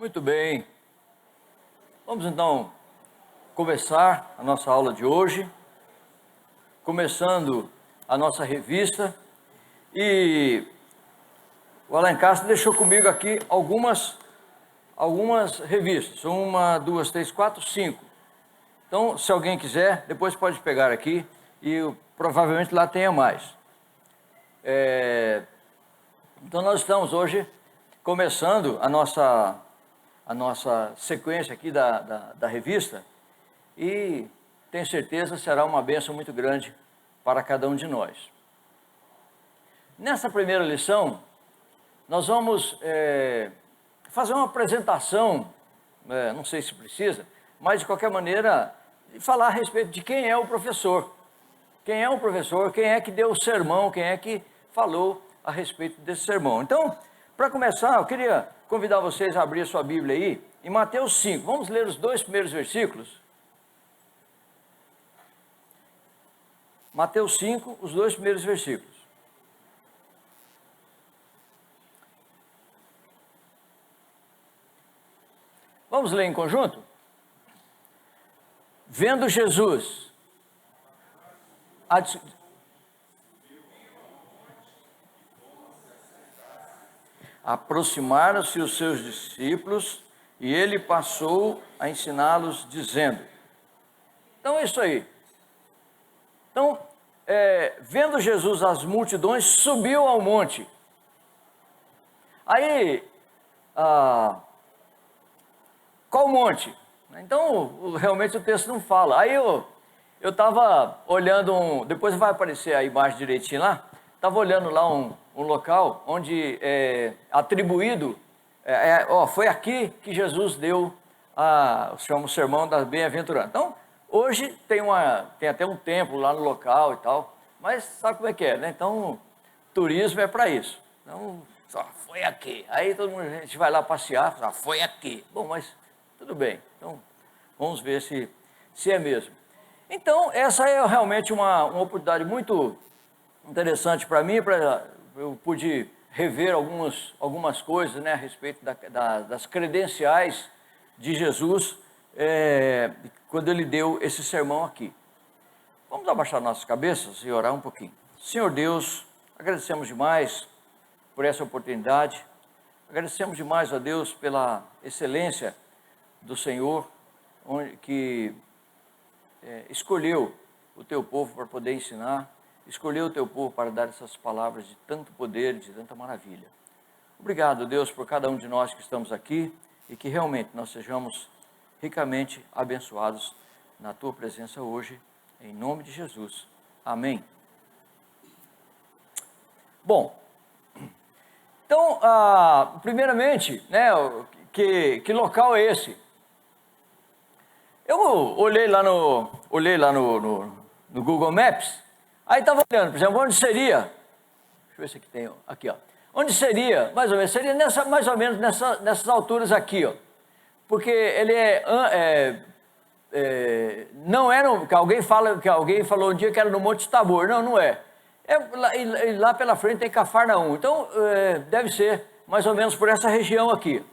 Muito bem, vamos então começar a nossa aula de hoje, começando a nossa revista, e o Alan Castro deixou comigo aqui algumas revistas, 1, 2, 3, 4, 5, então se alguém quiser, depois pode pegar aqui, e provavelmente lá tenha mais. Então nós estamos hoje começando a nossa sequência aqui da revista, e tenho certeza será uma bênção muito grande para cada um de nós. Nessa primeira lição, nós vamos fazer uma apresentação, não sei se precisa, mas de qualquer maneira, falar a respeito de quem é o professor. Quem é o professor, quem é que deu o sermão, quem é que falou a respeito desse sermão. Então, para começar, eu queria convidar vocês a abrir a sua Bíblia aí, em Mateus 5, vamos ler os 2 primeiros versículos. Mateus 5, os 2 primeiros versículos. Vamos ler em conjunto? Vendo Jesus, aproximaram-se os seus discípulos e ele passou a ensiná-los dizendo. Então é isso aí. Então, vendo Jesus as multidões, subiu ao monte. Aí, qual monte? Então, realmente o texto não fala. Aí eu estava olhando, depois vai aparecer a imagem direitinho lá, estava olhando lá um local onde atribuído, foi aqui que Jesus deu o sermão das bem-aventuranças. Então, hoje tem até um templo lá no local e tal, mas sabe como é que é, né? Então, turismo é para isso. Então, só foi aqui. Aí todo mundo, a gente vai lá passear, só foi aqui. Bom, mas tudo bem. Então, vamos ver se é mesmo. Então, essa é realmente uma oportunidade muito interessante para mim, eu pude rever algumas coisas, né, a respeito das credenciais de Jesus, quando ele deu esse sermão aqui. Vamos abaixar nossas cabeças e orar um pouquinho. Senhor Deus, agradecemos demais por essa oportunidade, agradecemos demais a Deus pela excelência do Senhor, que escolheu o teu povo para poder ensinar, escolheu o teu povo para dar essas palavras de tanto poder, de tanta maravilha. Obrigado, Deus, por cada um de nós que estamos aqui e que realmente nós sejamos ricamente abençoados na tua presença hoje, em nome de Jesus. Amém. Bom, então, primeiramente, né, que local é esse? Eu olhei lá no Google Maps, aí estava olhando, por exemplo, onde seria, deixa eu ver se aqui tem, aqui ó, onde seria, mais ou menos, seria mais ou menos nessas alturas aqui, ó, porque ele não era, que alguém falou um dia que era no Monte Tabor, não é, lá pela frente tem Cafarnaum, então deve ser mais ou menos por essa região aqui.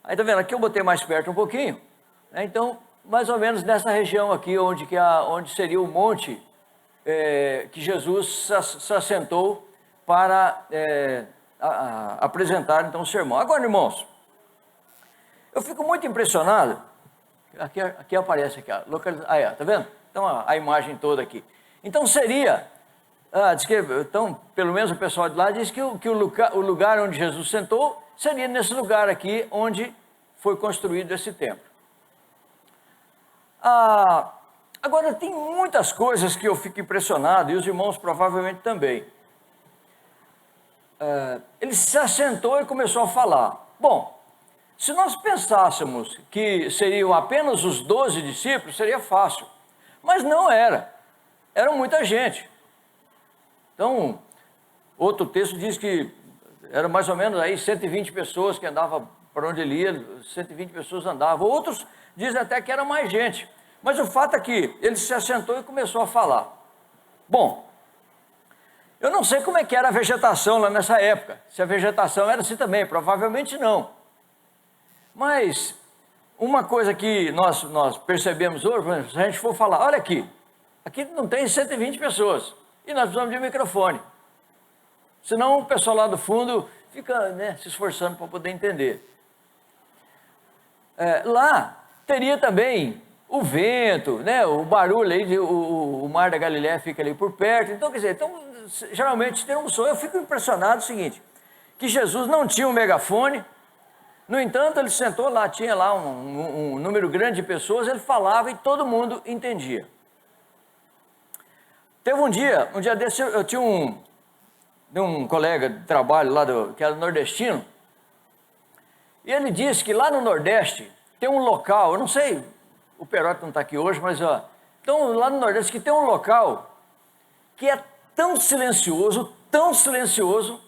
Aí tá vendo, aqui eu botei mais perto um pouquinho, né, então mais ou menos nessa região aqui, onde seria o monte que Jesus se assentou para apresentar então o sermão. Agora, irmãos, eu fico muito impressionado, aqui aparece aqui, tá vendo? Então a imagem toda aqui. Então seria, então pelo menos o pessoal de lá diz que o lugar onde Jesus sentou seria nesse lugar aqui onde foi construído esse templo. Agora, tem muitas coisas que eu fico impressionado, e os irmãos provavelmente também. Ele se assentou e começou a falar. Bom, se nós pensássemos que seriam apenas os 12 discípulos, seria fácil. Mas não era. Era muita gente. Então, outro texto diz que era mais ou menos aí 120 pessoas que andavam para onde ele ia, 120 pessoas andavam. Outros dizem até que era mais gente. Mas o fato é que ele se assentou e começou a falar. Bom, eu não sei como é que era a vegetação lá nessa época. Se a vegetação era assim também, provavelmente não. Mas uma coisa que nós percebemos hoje, por exemplo, se a gente for falar, olha aqui não tem 120 pessoas e nós precisamos de um microfone. Senão o pessoal lá do fundo fica, né, se esforçando para poder entender. Lá teria também o vento, né, o barulho aí, o mar da Galileia fica ali por perto. Então, quer dizer, geralmente tem um som. Eu fico impressionado o seguinte, que Jesus não tinha um megafone. No entanto, ele sentou lá, tinha lá um número grande de pessoas, ele falava e todo mundo entendia. Teve um dia desse, eu tinha um colega de trabalho lá, que era nordestino, e ele disse que lá no Nordeste tem um local, eu não sei, o Perotti não está aqui hoje, mas então lá no Nordeste que tem um local que é tão silencioso,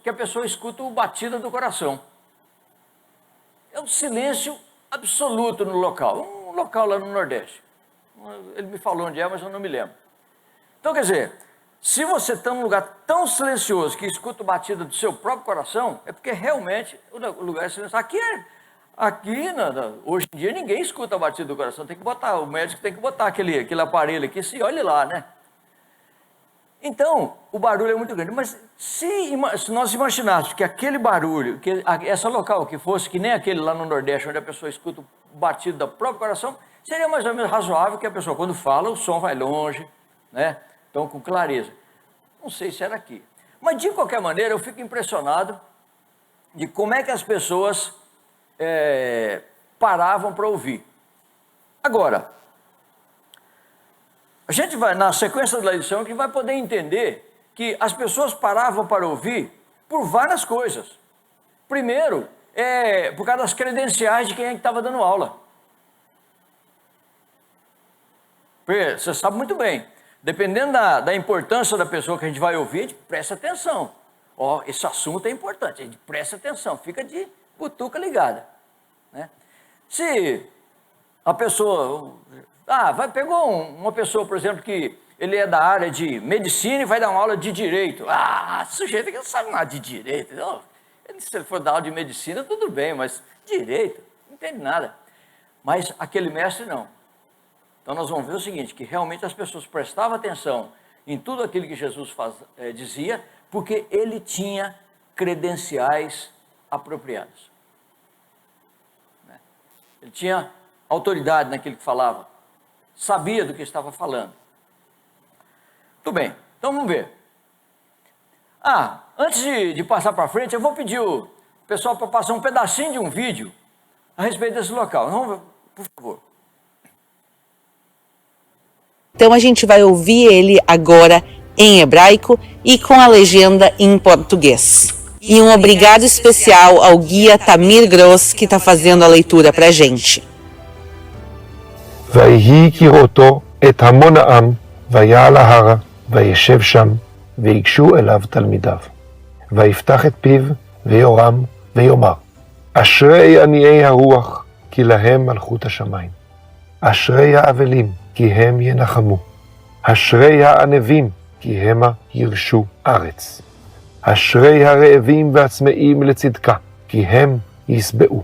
que a pessoa escuta o batido do coração. É um silêncio absoluto no local, um local lá no Nordeste. Ele me falou onde é, mas eu não me lembro. Então, quer dizer, se você está num lugar tão silencioso que escuta o batido do seu próprio coração, é porque realmente o lugar é silencioso. Hoje em dia ninguém escuta o batido do coração, o médico tem que botar aquele aparelho aqui, olhe lá, né? Então, o barulho é muito grande, mas se nós imaginássemos que aquele barulho, que essa local que fosse que nem aquele lá no Nordeste, onde a pessoa escuta o batido do próprio coração, seria mais ou menos razoável que a pessoa, quando fala, o som vai longe, né? Então, com clareza. Não sei se era aqui. Mas, de qualquer maneira, eu fico impressionado de como é que as pessoas paravam para ouvir. Agora, a gente vai, na sequência da lição, que vai poder entender que as pessoas paravam para ouvir por várias coisas. Primeiro, por causa das credenciais de quem é que estava dando aula. Porque você sabe muito bem, dependendo da importância da pessoa que a gente vai ouvir, a gente presta atenção. Esse assunto é importante, a gente presta atenção, fica de butuca ligada, né? Se a pessoa... pegou uma pessoa, por exemplo, que ele é da área de medicina e vai dar uma aula de direito. Sujeito que não sabe nada de direito. Se ele for dar aula de medicina, tudo bem, mas direito, não entende nada. Mas aquele mestre não. Então nós vamos ver o seguinte, que realmente as pessoas prestavam atenção em tudo aquilo que Jesus dizia, porque ele tinha credenciais apropriados. Ele tinha autoridade naquilo que falava. Sabia do que estava falando. Tudo bem, então vamos ver. Antes de passar para frente, eu vou pedir o pessoal para passar um pedacinho de um vídeo a respeito desse local. Vamos ver, por favor. Então a gente vai ouvir ele agora em hebraico e com a legenda em português. E um obrigado especial ao guia Tamir Gross, que está fazendo a leitura para a gente. ויהי כראותו את המון העם, ויעל ההרה, וישב שם, ויגשו אליו תלמידיו. ויפתח את פיו, ויורם, ויאמר, אשרי עניי הרוח, כי להם מלכות השמיים. אשרי האבלים, כי הם ינחמו. אשרי הענבים, כי המה ירשו ארץ. אשרי הרעבים והצמאים לצדקה, כי הם ישבעו.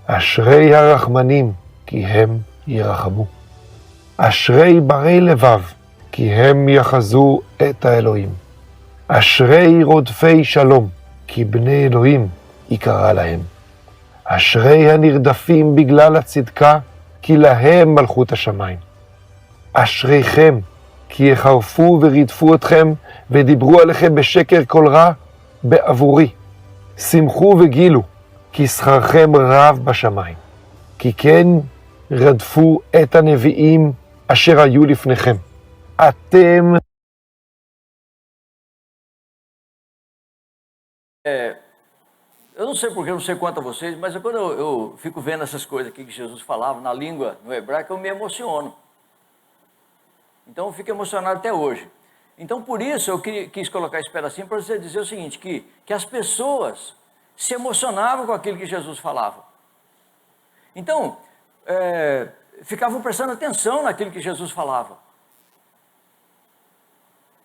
אשרי הרחמנים, כי הם ירחמו. אשרי ברי לבב, כי הם יחזו את האלוהים. אשרי רודפי שלום, כי בני אלוהים יקרא להם. אשרי הנרדפים בגלל הצדקה, כי להם מלכות השמיים. אשריכם, כי יחרפו ורדפו אתכם, ודיברו עליכם בשקר כל רע, בעבורי. שמחו וגילו, כי שכרכם רב בשמיים. כי כן רדפו את הנביאים אשר היו לפניכם. אתם... Eu não sei porque, eu não sei quanto a vocês, mas quando eu fico vendo essas coisas aqui que Jesus falava na língua, no hebraico, eu me emociono. Então eu fico emocionado até hoje. Então por isso eu quis colocar esse pedacinho para você dizer o seguinte, que as pessoas se emocionavam com aquilo que Jesus falava. Então, ficavam prestando atenção naquilo que Jesus falava.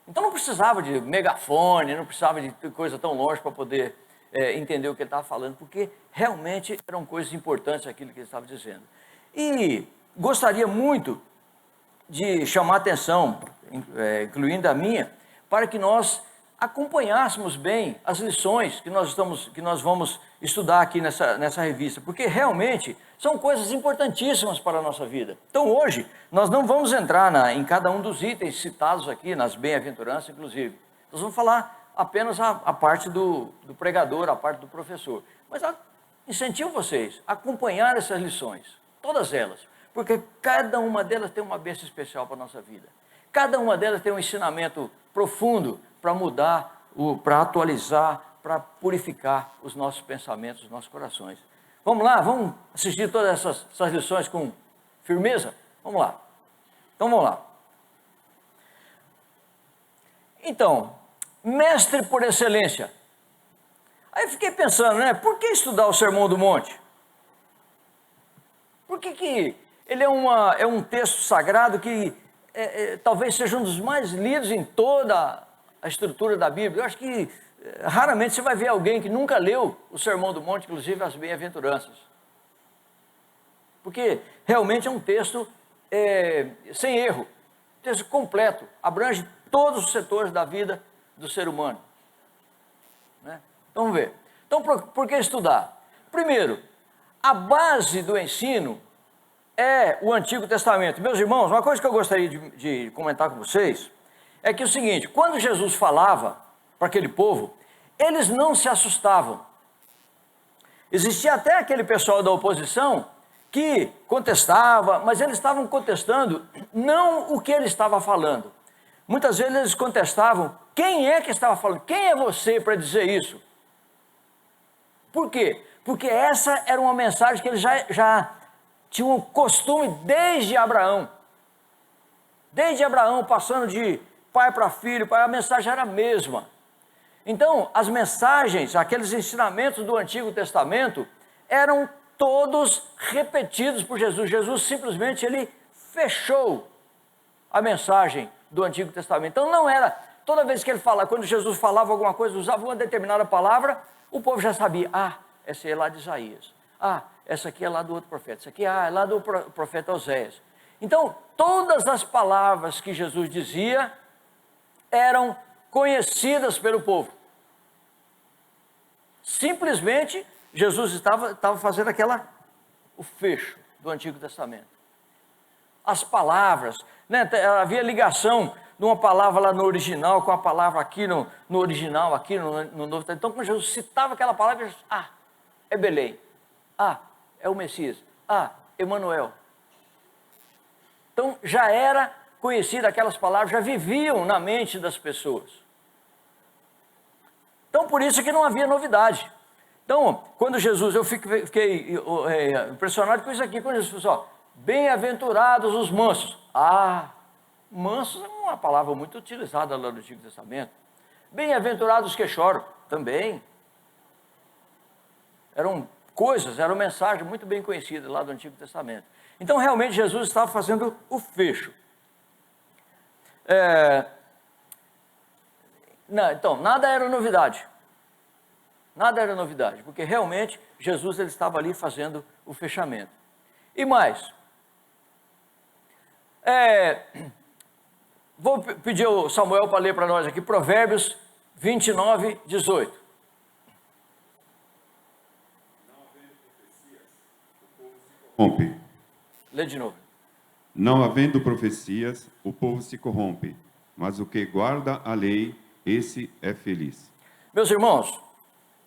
Então não precisava de megafone, não precisava de coisa tão longe para poder entender o que ele estava falando, porque realmente eram coisas importantes aquilo que ele estava dizendo. E gostaria muito de chamar a atenção, incluindo a minha, para que nós acompanhássemos bem as lições que nós vamos estudar aqui nessa revista, porque realmente são coisas importantíssimas para a nossa vida. Então hoje nós não vamos entrar em cada um dos itens citados aqui, nas bem-aventuranças inclusive. Nós vamos falar apenas a parte do pregador, a parte do professor. Mas incentivo vocês a acompanhar essas lições, todas elas, porque cada uma delas tem uma bênção especial para a nossa vida. Cada uma delas tem um ensinamento profundo para mudar, para atualizar, para purificar os nossos pensamentos, os nossos corações. Vamos lá, vamos assistir todas essas lições com firmeza? Vamos lá. Então vamos lá. Então, mestre por excelência. Aí eu fiquei pensando, né? Por que estudar o Sermão do Monte? Por que ele é um texto sagrado que talvez seja um dos mais lidos em toda a estrutura da Bíblia? Eu acho que raramente você vai ver alguém que nunca leu o Sermão do Monte, inclusive as bem-aventuranças. Porque realmente é um texto sem erro, texto completo, abrange todos os setores da vida do ser humano. Né? Então vamos ver. Então por que estudar? Primeiro, a base do ensino é o Antigo Testamento. Meus irmãos, uma coisa que eu gostaria de comentar com vocês é que é o seguinte: quando Jesus falava para aquele povo, eles não se assustavam. Existia até aquele pessoal da oposição que contestava, mas eles estavam contestando não o que ele estava falando. Muitas vezes eles contestavam quem é que estava falando, quem é você para dizer isso? Por quê? Porque essa era uma mensagem que eles já tinham um costume desde Abraão. Desde Abraão, passando de pai para filho, a mensagem era a mesma. Então, as mensagens, aqueles ensinamentos do Antigo Testamento, eram todos repetidos por Jesus. Jesus simplesmente, ele fechou a mensagem do Antigo Testamento. Então, não era, toda vez que ele falava, quando Jesus falava alguma coisa, usava uma determinada palavra, o povo já sabia, essa é lá de Isaías. Essa aqui é lá do outro profeta, essa aqui é lá do profeta Oséias. Então, todas as palavras que Jesus dizia eram conhecidas pelo povo. Simplesmente, Jesus estava fazendo o fecho do Antigo Testamento. As palavras, né, havia ligação de uma palavra lá no original com a palavra aqui no original, aqui no Novo Testamento. Então, quando Jesus citava aquela palavra, é Belém. É o Messias. Emanuel. Então, já era conhecida aquelas palavras, já viviam na mente das pessoas. Então, por isso que não havia novidade. Então, quando Jesus, eu fiquei impressionado com isso aqui, quando Jesus falou assim, bem-aventurados os mansos. Mansos é uma palavra muito utilizada lá no Antigo Testamento. Bem-aventurados que choram, também. Eram mensagens muito bem conhecidas lá do Antigo Testamento. Então, realmente, Jesus estava fazendo o fecho. Então, nada era novidade. Nada era novidade, porque realmente Jesus ele estava ali fazendo o fechamento. E mais, vou pedir ao Samuel para ler para nós aqui, Provérbios 29, 18. Rompe. Lê de novo. Não havendo profecias, o povo se corrompe, mas o que guarda a lei, esse é feliz. Meus irmãos,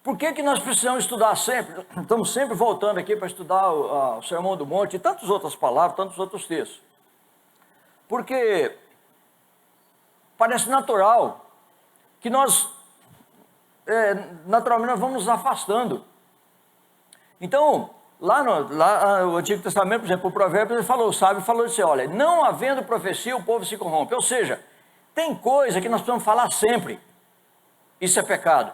por que nós precisamos estudar sempre? Estamos sempre voltando aqui para estudar o Sermão do Monte e tantas outras palavras, tantos outros textos. Porque parece natural que naturalmente nós vamos nos afastando. Então, lá no Antigo Testamento, por exemplo, o Provérbio, o sábio falou assim, olha, não havendo profecia, o povo se corrompe. Ou seja, tem coisa que nós precisamos falar sempre. Isso é pecado.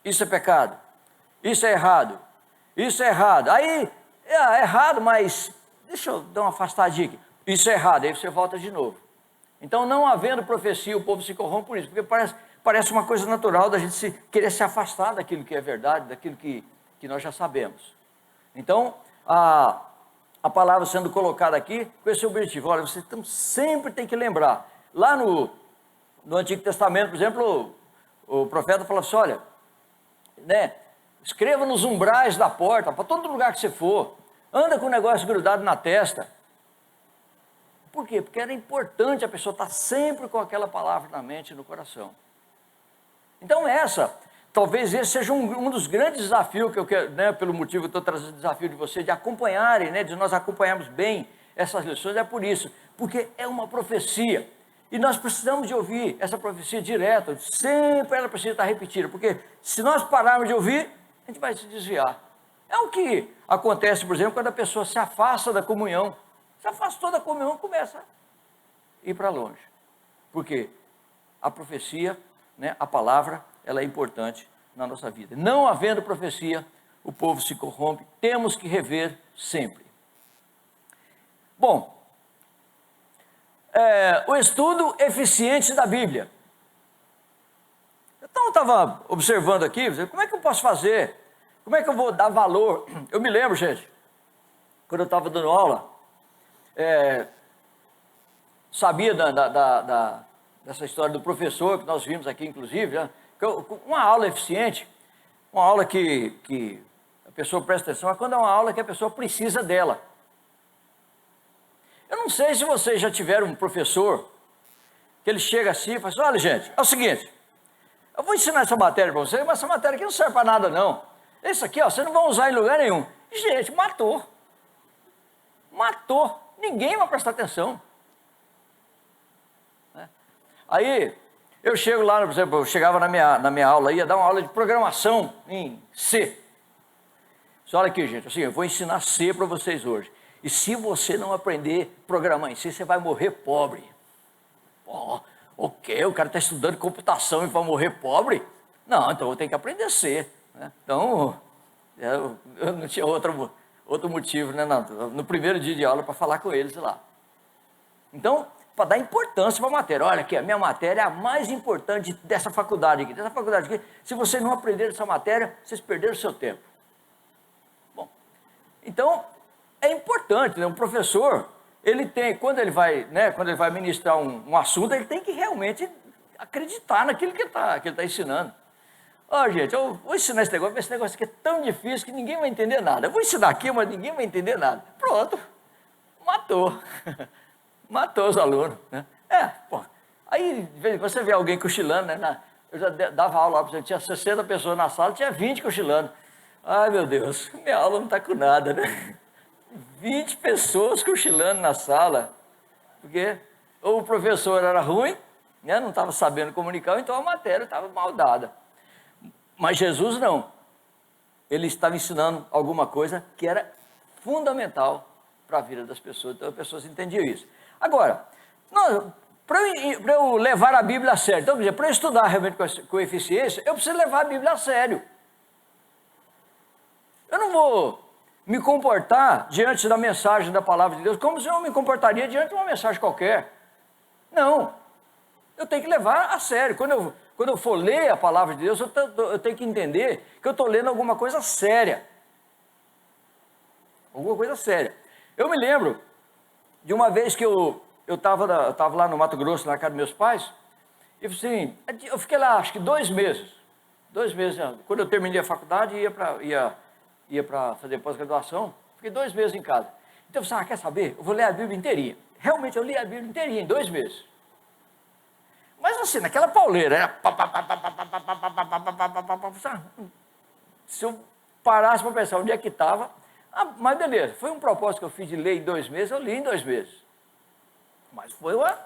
Isso é pecado. Isso é errado. Isso é errado. Aí, é errado, mas deixa eu dar uma afastadinha aqui. Isso é errado. Aí você volta de novo. Então, não havendo profecia, o povo se corrompe por isso. Porque parece uma coisa natural da gente querer se afastar daquilo que é verdade, daquilo que nós já sabemos. Então, a palavra sendo colocada aqui com esse objetivo. Olha, você sempre tem que lembrar. Lá no Antigo Testamento, por exemplo, o profeta falava assim, olha, né, escreva nos umbrais da porta, para todo lugar que você for, anda com o negócio grudado na testa. Por quê? Porque era importante a pessoa estar sempre com aquela palavra na mente e no coração. Então talvez esse seja um dos grandes desafios que eu quero, né, pelo motivo que eu estou trazendo o desafio de vocês, de acompanharem, né, de nós acompanharmos bem essas lições, é por isso, porque é uma profecia, e nós precisamos de ouvir essa profecia direto, sempre ela precisa estar repetida, porque se nós pararmos de ouvir, a gente vai se desviar. É o que acontece, por exemplo, quando a pessoa se afasta da comunhão, se afastou da comunhão, começa a ir para longe, porque a profecia, né, a palavra, ela é importante na nossa vida. Não havendo profecia, o povo se corrompe, temos que rever sempre. Bom, o estudo eficiente da Bíblia. Então eu estava observando aqui, como é que eu posso fazer? Como é que eu vou dar valor? Eu me lembro, gente, quando eu estava dando aula, sabia dessa história do professor, que nós vimos aqui, inclusive, né? Uma aula eficiente, uma aula que a pessoa presta atenção, é quando é uma aula que a pessoa precisa dela. Eu não sei se vocês já tiveram um professor, que ele chega assim e fala assim, olha gente, é o seguinte, eu vou ensinar essa matéria para vocês, mas essa matéria aqui não serve para nada não. Isso aqui, ó, vocês não vão usar em lugar nenhum. Gente, matou. Ninguém vai prestar atenção. Aí, eu chego lá, por exemplo, eu chegava na minha aula, ia dar uma aula de programação em C. Só olha aqui, gente, assim, eu vou ensinar C para vocês hoje. E se você não aprender a programar em C, você vai morrer pobre. O quê? O cara está estudando computação e vai morrer pobre? Não, então eu tenho que aprender C. Né? Então, eu não tinha outro motivo, né, no primeiro dia de aula para falar com eles lá. Então, para dar importância para a matéria. Olha aqui, a minha matéria é a mais importante dessa faculdade aqui. Se você não aprender essa matéria, vocês perderam o seu tempo. Bom, então, é importante, né? Um professor, ele tem, quando ele vai ministrar um assunto, ele tem que realmente acreditar naquilo que ele está ensinando. Gente, eu vou ensinar esse negócio aqui é tão difícil que ninguém vai entender nada. Eu vou ensinar aqui, mas ninguém vai entender nada. Pronto, matou. Matou os alunos, né? Aí, de vez em quando você vê alguém cochilando, né? Eu já dava aula lá, por exemplo, tinha 60 pessoas na sala, tinha 20 cochilando. Ai, meu Deus, minha aula não está com nada, né? 20 pessoas cochilando na sala, porque ou o professor era ruim, né? Não estava sabendo comunicar, ou então a matéria estava mal dada. Mas Jesus não. Ele estava ensinando alguma coisa que era fundamental para a vida das pessoas, então as pessoas entendiam isso. Agora, para eu levar a Bíblia a sério, então, para eu estudar realmente com eficiência, eu preciso levar a Bíblia a sério. Eu não vou me comportar diante da mensagem da palavra de Deus como se eu me comportaria diante de uma mensagem qualquer. Não. Eu tenho que levar a sério. Quando eu for ler a palavra de Deus, eu tenho que entender que eu estou lendo alguma coisa séria. Alguma coisa séria. Eu me lembro de uma vez que eu estava lá no Mato Grosso, na casa dos meus pais, e assim, eu fiquei lá acho que 2 meses. 2 meses, quando eu terminei a faculdade, ia para fazer pós-graduação, fiquei 2 meses em casa. Então eu falei, quer saber? Eu vou ler a Bíblia inteirinha. Realmente eu li a Bíblia inteirinha em 2 meses. Mas assim, naquela pauleira, era se eu parasse para pensar onde é que estava, mas beleza, foi um propósito que eu fiz de ler em 2 meses, eu li em 2 meses. Mas foi uma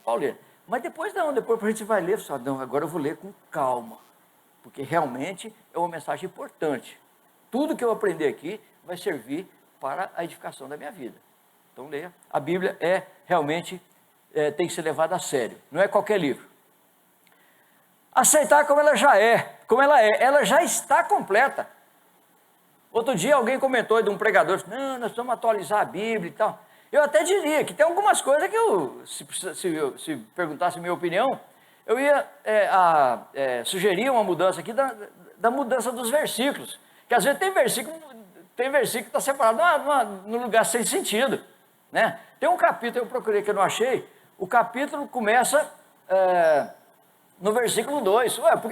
pauleira. Mas depois a gente vai ler, só não, agora eu vou ler com calma, porque realmente é uma mensagem importante. Tudo que eu aprender aqui vai servir para a edificação da minha vida. Então leia. A Bíblia realmente tem que ser levada a sério, não é qualquer livro. Aceitar como ela já é, ela já está completa. Outro dia alguém comentou de um pregador, não, nós vamos atualizar a Bíblia e tal. Eu até diria que tem algumas coisas que se perguntasse a minha opinião, eu ia sugerir uma mudança aqui da mudança dos versículos. Que às vezes tem versículo que está separado num lugar sem sentido. Né? Tem um capítulo, eu procurei que eu não achei, o capítulo começa no versículo 2. Ué, por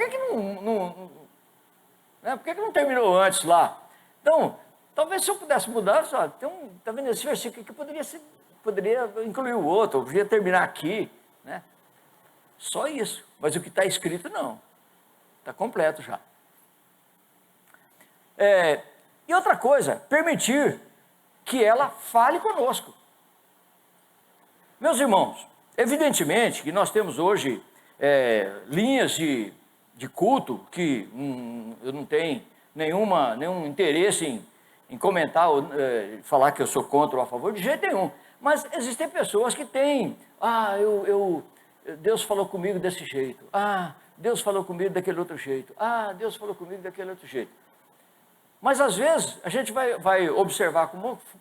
que não terminou antes lá? Então, talvez se eu pudesse mudar, tá vendo esse versículo aqui poderia incluir o outro, eu podia terminar aqui, né? Só isso, mas o que está escrito não, está completo já. E outra coisa, permitir que ela fale conosco. Meus irmãos, evidentemente que nós temos hoje linhas de culto que eu não tenho nenhum interesse em comentar ou falar que eu sou contra ou a favor, de jeito nenhum. Mas existem pessoas que têm, Deus falou comigo desse jeito, Deus falou comigo daquele outro jeito, Deus falou comigo daquele outro jeito. Mas às vezes a gente vai observar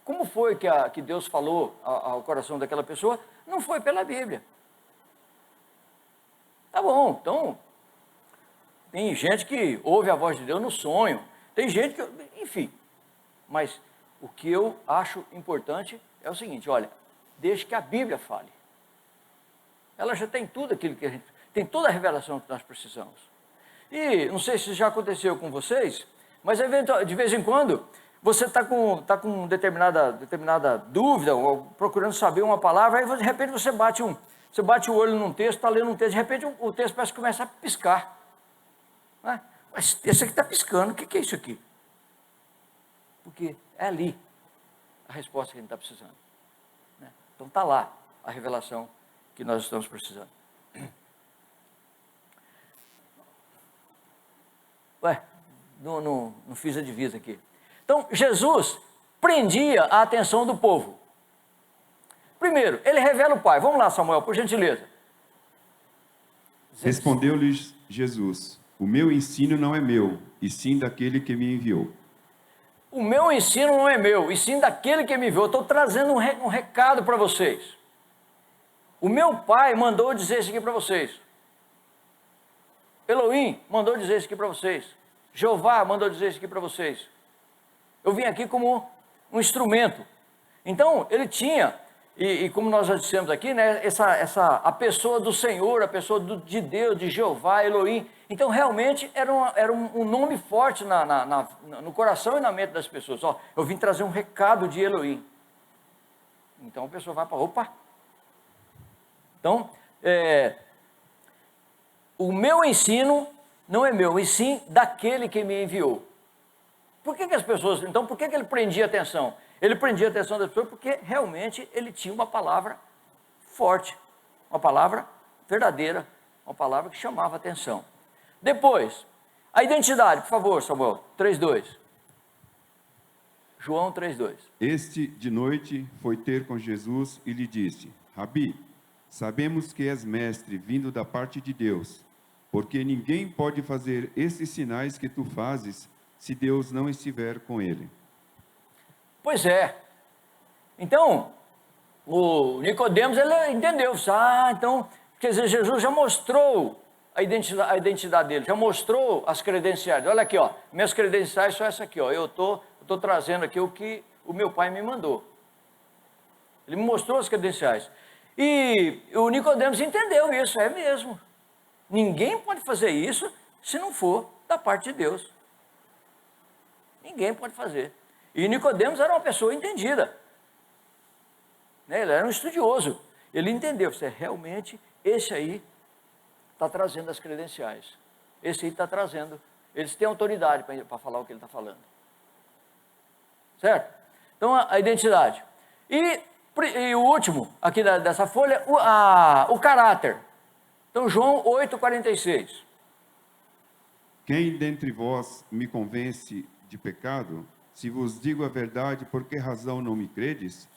como foi que Deus falou ao coração daquela pessoa, não foi pela Bíblia. Tá bom, então, tem gente que ouve a voz de Deus no sonho, tem gente que, enfim, mas o que eu acho importante é o seguinte, olha, deixe que a Bíblia fale. Ela já tem tudo aquilo que a gente, tem toda a revelação que nós precisamos. E não sei se já aconteceu com vocês, mas de vez em quando você está com determinada dúvida, ou procurando saber uma palavra, aí de repente você bate o olho num texto, está lendo um texto, de repente o texto parece que começa a piscar. Né? Mas esse aqui está piscando, o que é isso aqui? Porque é ali a resposta que a gente está precisando. Né? Então está lá a revelação que nós estamos precisando. Ué, não fiz a divisa aqui. Então, Jesus prendia a atenção do povo. Primeiro, ele revela o Pai. Vamos lá, Samuel, por gentileza. Respondeu-lhes Jesus: o meu ensino não é meu, e sim daquele que me enviou. O meu ensino não é meu, e sim daquele que me enviou. Eu estou trazendo um recado para vocês. O meu Pai mandou dizer isso aqui para vocês. Elohim mandou dizer isso aqui para vocês. Jeová mandou dizer isso aqui para vocês. Eu vim aqui como um instrumento. Então, ele tinha, e como nós já dissemos aqui, né, a pessoa do Senhor, a pessoa de Deus, de Jeová, Elohim. Então, realmente, era um nome forte no coração e na mente das pessoas. Ó, eu vim trazer um recado de Elohim. Então, a pessoa vai para, opa. Então, o meu ensino não é meu, e sim daquele que me enviou. Por que as pessoas, então, por que ele prendia atenção? Ele prendia a atenção das pessoas porque realmente ele tinha uma palavra forte, uma palavra verdadeira, uma palavra que chamava atenção. Depois, a identidade, por favor, Samuel, 3:2. João 3:2. Este de noite foi ter com Jesus e lhe disse: Rabi, sabemos que és mestre vindo da parte de Deus, porque ninguém pode fazer esses sinais que tu fazes se Deus não estiver com ele. Pois é. Então, o Nicodemos, ele entendeu. Então, quer dizer, Jesus já mostrou a identidade dele, já mostrou as credenciais. Olha aqui, ó, minhas credenciais são essas aqui, ó. Eu tô trazendo aqui o que o meu pai me mandou. Ele me mostrou as credenciais. E o Nicodemos entendeu isso, é mesmo. Ninguém pode fazer isso se não for da parte de Deus. Ninguém pode fazer. E Nicodemos era uma pessoa entendida. Né? Ele era um estudioso. Ele entendeu, realmente, esse aí está trazendo as credenciais. Esse aí está trazendo. Eles têm autoridade para falar o que ele está falando. Certo? Então, a identidade. E o último, aqui dessa folha, o caráter. Então, João 8,46. Quem dentre vós me convence de pecado? Se vos digo a verdade, por que razão não me credes?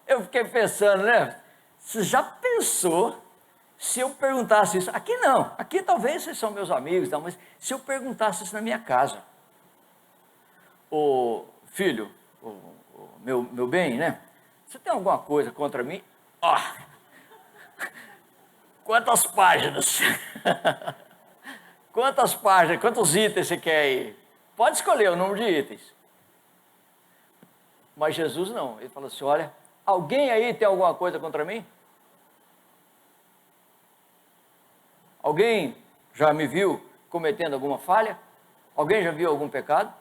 Eu fiquei pensando, né? Você já pensou se eu perguntasse isso? Aqui não, aqui talvez vocês são meus amigos, mas se eu perguntasse isso na minha casa. Ô filho, meu bem, né? Você tem alguma coisa contra mim? Quantas páginas? Quantas páginas, quantos itens você quer aí? Pode escolher o número de itens. Mas Jesus não, ele falou assim, olha, alguém aí tem alguma coisa contra mim? Alguém já me viu cometendo alguma falha? Alguém já viu algum pecado?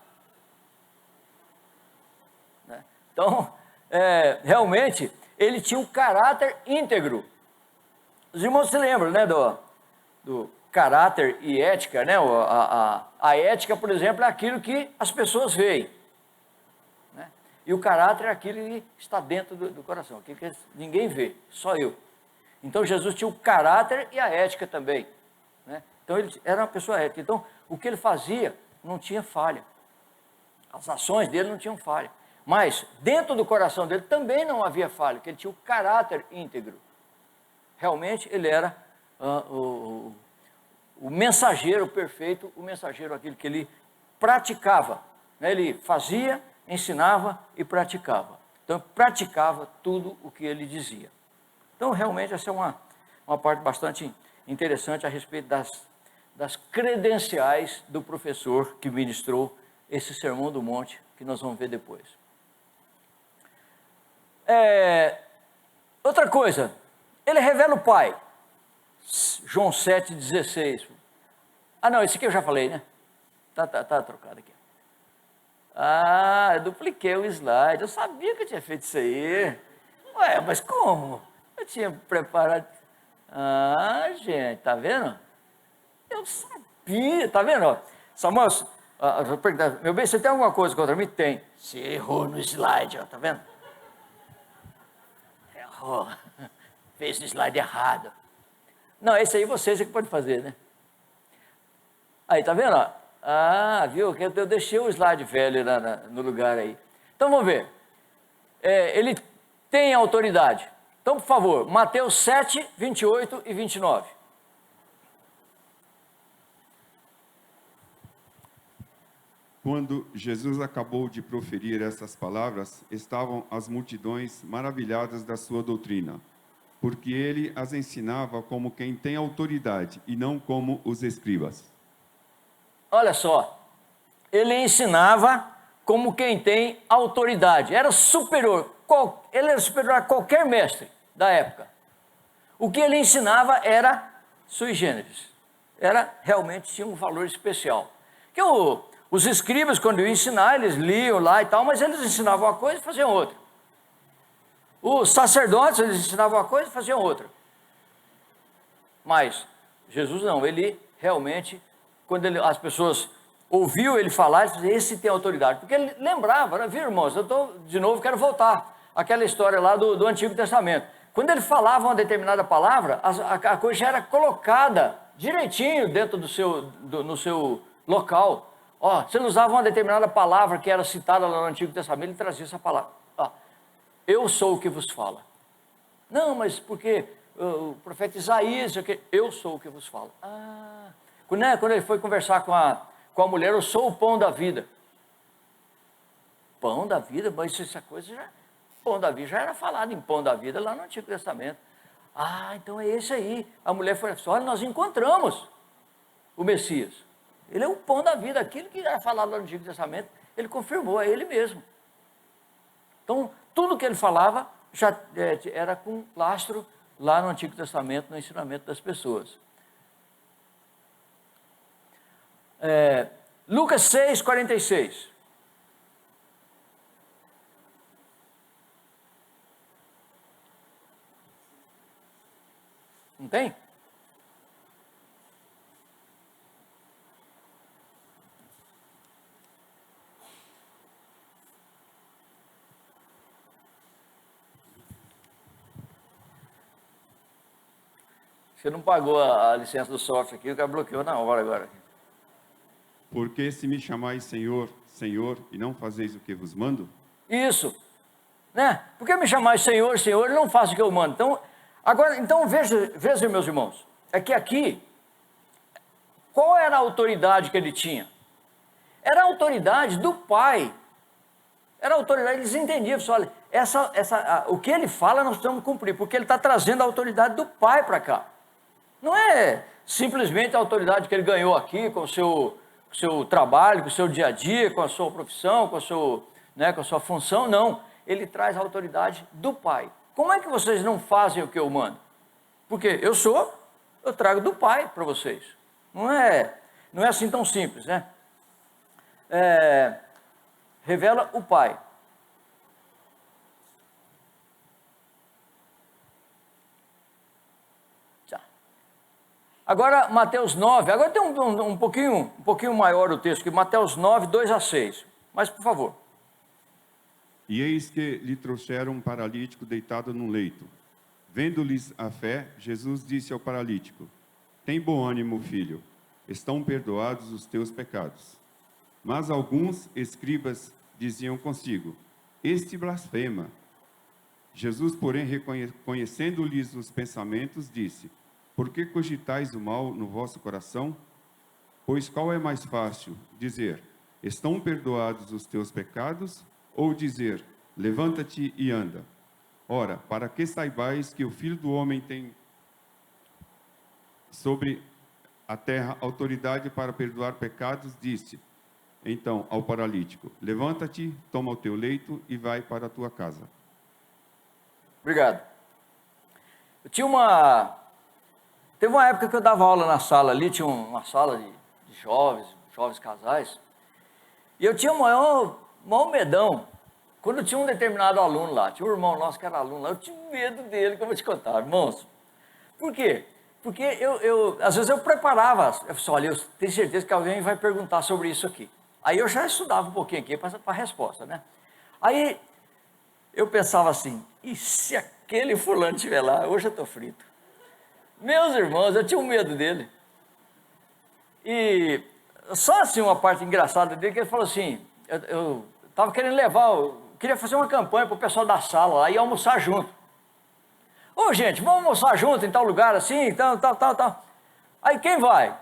Né? Então, realmente, ele tinha um caráter íntegro. Os irmãos se lembram, né, do caráter e ética, né? A ética, por exemplo, é aquilo que as pessoas veem. Né? E o caráter é aquilo que está dentro do coração, aquilo que ninguém vê, só eu. Então Jesus tinha o caráter e a ética também. Né? Então ele era uma pessoa ética. Então o que ele fazia não tinha falha. As ações dele não tinham falha. Mas dentro do coração dele também não havia falha, porque ele tinha o caráter íntegro. Realmente ele era o mensageiro perfeito, o mensageiro aquele que ele praticava. Né? Ele fazia, ensinava e praticava. Então praticava tudo o que ele dizia. Então, realmente, essa é uma parte bastante interessante a respeito das credenciais do professor que ministrou esse Sermão do Monte, que nós vamos ver depois. Outra coisa, ele revela o Pai. João 7,16. Ah, não, esse aqui eu já falei, né? Tá trocado aqui. Ah, eu dupliquei o slide. Eu sabia que eu tinha feito isso aí. Ué, mas como? Eu tinha preparado. Ah, gente, tá vendo? Eu sabia, tá vendo? Samuel, meu bem, você tem alguma coisa contra mim? Tem. Você errou no slide, ó, tá vendo? Errou. Fez o slide errado. Não, esse aí vocês é que pode fazer, né? Aí, tá vendo? Ó? Ah, viu? Eu deixei o slide velho lá no lugar aí. Então, vamos ver. Ele tem autoridade. Então, por favor, Mateus 7, 28 e 29. Quando Jesus acabou de proferir essas palavras, estavam as multidões maravilhadas da sua doutrina, porque ele as ensinava como quem tem autoridade e não como os escribas. Olha só, ele ensinava como quem tem autoridade, era superior, ele era superior a qualquer mestre da época. O que ele ensinava era sui generis, realmente tinha um valor especial. Que os escribas, quando iam ensinar, eles liam lá e tal, mas eles ensinavam uma coisa e faziam outra. Os sacerdotes, eles ensinavam uma coisa e faziam outra. Mas Jesus não, ele realmente, quando as pessoas ouviam ele falar, ele dizia, esse tem autoridade. Porque ele lembrava, né? Viu, irmãos, de novo, quero voltar àquela história lá do Antigo Testamento. Quando ele falava uma determinada palavra, a coisa já era colocada direitinho dentro no seu local. Ó, se ele usava uma determinada palavra que era citada lá no Antigo Testamento, ele trazia essa palavra. Ó, eu sou o que vos fala. Não, mas porque o profeta Isaías, eu sou o que vos fala. Ah, quando ele foi conversar com a mulher, eu sou o pão da vida. Pão da vida? Mas essa coisa já... Pão da vida já era falado em pão da vida lá no Antigo Testamento. Ah, então é esse aí. A mulher falou assim, olha, nós encontramos o Messias. Ele é o pão da vida, aquilo que era falado lá no Antigo Testamento, ele confirmou, é ele mesmo. Então, tudo que ele falava já era com lastro lá no Antigo Testamento, no ensinamento das pessoas. Lucas 6, 46. Não tem? Você não pagou a licença do software aqui, o cara bloqueou na hora agora. Porque se me chamais Senhor, Senhor, e não fazeis o que vos mando? Isso, né? Por que me chamais Senhor, Senhor, e não faço o que eu mando? Então veja, meus irmãos, é que aqui, qual era a autoridade que ele tinha? Era a autoridade do Pai. Era a autoridade, eles entendiam, olha, o que ele fala nós precisamos cumprir, porque ele está trazendo a autoridade do Pai para cá. Não é simplesmente a autoridade que ele ganhou aqui com o seu trabalho, com o seu dia a dia, com a sua profissão, com a sua função, não. Ele traz a autoridade do Pai. Como é que vocês não fazem o que eu mando? Porque eu trago do Pai para vocês. Não é assim tão simples, né? Revela o Pai. Agora, Mateus 9, agora tem um pouquinho maior o texto, que Mateus 9, 2 a 6. Mas, por favor. E eis que lhe trouxeram um paralítico deitado num leito. Vendo-lhes a fé, Jesus disse ao paralítico: tem bom ânimo, filho, estão perdoados os teus pecados. Mas alguns escribas diziam consigo: este blasfema. Jesus, porém, reconhecendo-lhes os pensamentos, disse: por que cogitais o mal no vosso coração? Pois qual é mais fácil, dizer: estão perdoados os teus pecados, ou dizer: levanta-te e anda? Ora, para que saibais que o Filho do Homem tem sobre a terra autoridade para perdoar pecados, disse então ao paralítico: levanta-te, toma o teu leito e vai para a tua casa. Obrigado. Teve uma época que eu dava aula na sala ali, tinha uma sala de jovens casais, e eu tinha o maior medão, quando tinha um determinado aluno lá, tinha um irmão nosso que era aluno lá, eu tinha medo dele, que eu vou te contar, irmãos. Por quê? Porque às vezes eu preparava, eu falei, olha, eu tenho certeza que alguém vai perguntar sobre isso aqui. Aí eu já estudava um pouquinho aqui para a resposta, né? Aí eu pensava assim, e se aquele fulano estiver lá, hoje eu estou frito. Meus irmãos, eu tinha um medo dele. E só assim uma parte engraçada dele, que ele falou assim, eu estava querendo queria fazer uma campanha para o pessoal da sala lá e almoçar junto. Ô gente, vamos almoçar junto em tal lugar assim, tal. Aí quem vai?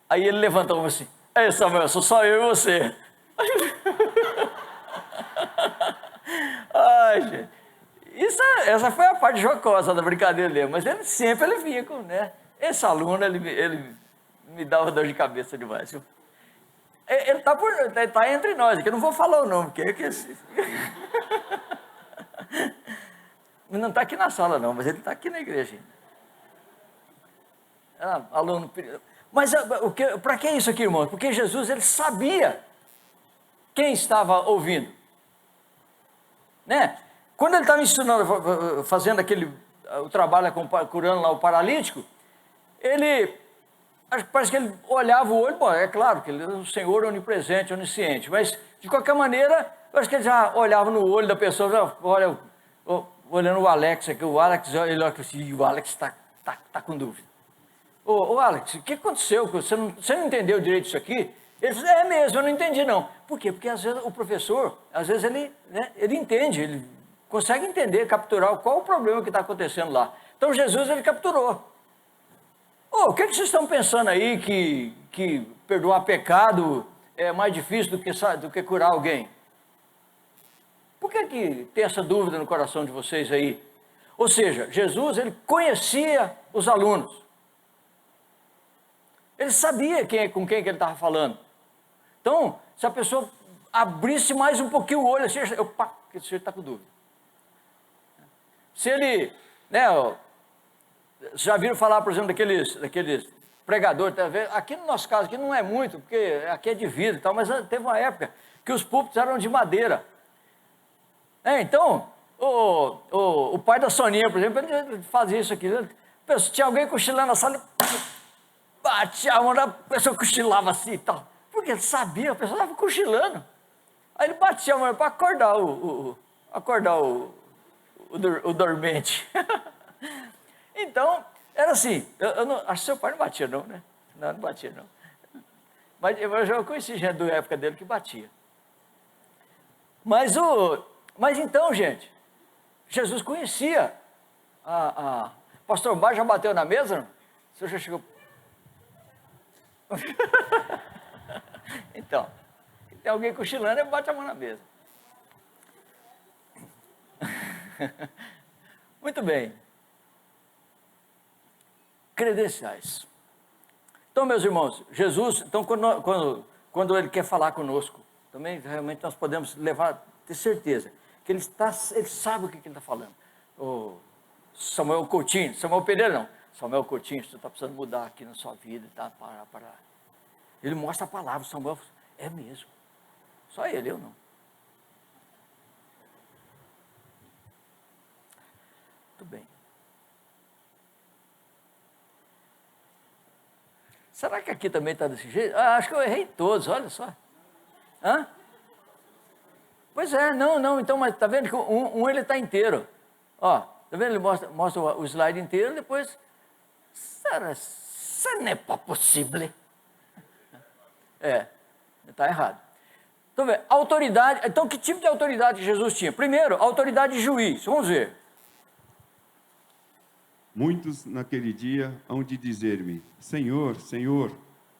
Aí ele levantou e assim, ei Samuel, sou só eu e você. Ai, gente. Essa foi a parte jocosa da brincadeira dele, mas ele sempre vinha com, né? Esse aluno, ele me dava dor de cabeça demais. Ele tá entre nós, aqui eu não vou falar o nome, porque não está aqui na sala não, mas ele está aqui na igreja. Aluno. Mas para que isso aqui, irmão? Porque Jesus, ele sabia quem estava ouvindo, né? Quando ele estava ensinando, fazendo o trabalho, curando lá o paralítico, parece que ele olhava o olho, bom, é claro que ele é o Senhor onipresente, onisciente, mas de qualquer maneira, parece que ele já olhava no olho da pessoa, olha, olhando o Alex aqui, ele olha assim, o Alex está com dúvida. Ô Alex, o que aconteceu? Você não entendeu direito isso aqui? Ele falou, é mesmo, eu não entendi não. Por quê? Porque às vezes o professor, ele entende, ele consegue entender, capturar qual o problema que está acontecendo lá. Então Jesus, ele capturou. O que vocês estão pensando aí que perdoar pecado é mais difícil do que curar alguém? Por que tem essa dúvida no coração de vocês aí? Ou seja, Jesus, ele conhecia os alunos. Ele sabia com quem que ele estava falando. Então, se a pessoa abrisse mais um pouquinho o olho, assim, opa, que esse está com dúvida. Se ele, né, já viram falar, por exemplo, daqueles pregadores, aqui no nosso caso, aqui não é muito, porque aqui é de vidro e tal, mas teve uma época que os púlpitos eram de madeira. Então, o pai da Soninha, por exemplo, ele fazia isso aqui. Se tinha alguém cochilando na sala, batia a mão da pessoa, cochilava assim e tal. Porque ele sabia, a pessoa estava cochilando. Aí ele batia a mão para acordar o dormente. Então, era assim, acho que seu pai não batia não, né? Não batia não. Mas eu já conheci gente da época dele que batia. Mas então, gente, Jesus conhecia Pastor Bar já bateu na mesa? Não? O senhor já chegou... Então, tem alguém cochilando, ele bate a mão na mesa. Muito bem. credenciais. Então, meus irmãos, Jesus, então, quando Ele quer falar conosco, também realmente nós podemos ter certeza que Ele sabe o que Ele está falando. O Samuel Coutinho, Samuel Pereira não, Samuel Coutinho, você está precisando mudar aqui na sua vida, tá? Parar. Ele mostra a palavra, Samuel, é mesmo. Só ele, eu não. Muito bem. Será que aqui também está desse jeito? Acho que eu errei todos, olha só. Hã? Pois é, não, então, mas está vendo que ele está inteiro. Ó, está vendo? Ele mostra o slide inteiro, depois... Isso não é possível. Está errado. Então, autoridade. Então, que tipo de autoridade Jesus tinha? Primeiro, autoridade de juiz. Vamos ver. Muitos naquele dia hão de dizer-me: Senhor, Senhor,